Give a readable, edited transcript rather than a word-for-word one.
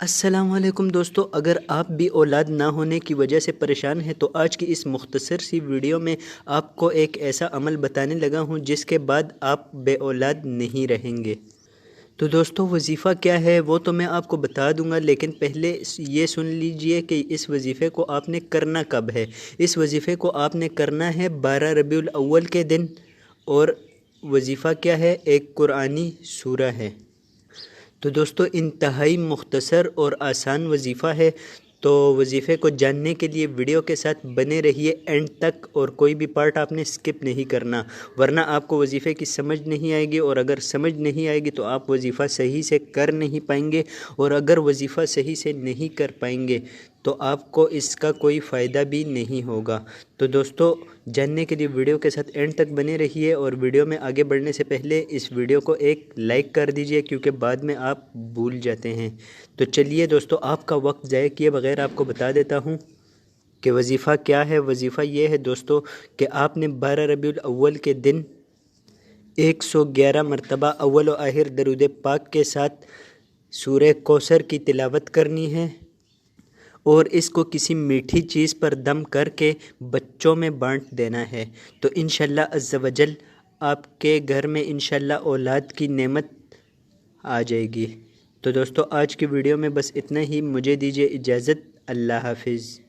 السلام علیکم دوستو، اگر آپ بھی اولاد نہ ہونے کی وجہ سے پریشان ہیں تو آج کی اس مختصر سی ویڈیو میں آپ کو ایک ایسا عمل بتانے لگا ہوں جس کے بعد آپ بے اولاد نہیں رہیں گے۔ تو دوستو وظیفہ کیا ہے وہ تو میں آپ کو بتا دوں گا، لیکن پہلے یہ سن لیجئے کہ اس وظیفے کو آپ نے کرنا کب ہے۔ اس وظیفے کو آپ نے کرنا ہے 12 ربیع الاول کے دن، اور وظیفہ کیا ہے؟ ایک قرآنی سورہ ہے۔ تو دوستو انتہائی مختصر اور آسان وظیفہ ہے، تو وظیفے کو جاننے کے لیے ویڈیو کے ساتھ بنے رہیے اینڈ تک، اور کوئی بھی پارٹ آپ نے سکپ نہیں کرنا، ورنہ آپ کو وظیفے کی سمجھ نہیں آئے گی، اور اگر سمجھ نہیں آئے گی تو آپ وظیفہ صحیح سے کر نہیں پائیں گے، اور اگر وظیفہ صحیح سے نہیں کر پائیں گے تو آپ کو اس کا کوئی فائدہ بھی نہیں ہوگا۔ تو دوستو جاننے کے لیے ویڈیو کے ساتھ اینڈ تک بنے رہیے، اور ویڈیو میں آگے بڑھنے سے پہلے اس ویڈیو کو ایک لائک کر دیجئے، کیونکہ بعد میں آپ بھول جاتے ہیں۔ تو چلیے دوستو، آپ کا وقت ضائع کیے بغیر آپ کو بتا دیتا ہوں کہ وظیفہ کیا ہے۔ وظیفہ یہ ہے دوستو کہ آپ نے 12 ربیع الاول کے دن 111 مرتبہ اول و آخر درود پاک کے ساتھ سورہ کوثر کی تلاوت کرنی ہے، اور اس کو کسی میٹھی چیز پر دم کر کے بچوں میں بانٹ دینا ہے، تو انشاءاللہ عز و جل آپ کے گھر میں انشاءاللہ اولاد کی نعمت آ جائے گی۔ تو دوستو آج کی ویڈیو میں بس اتنا ہی، مجھے دیجیے اجازت، اللہ حافظ۔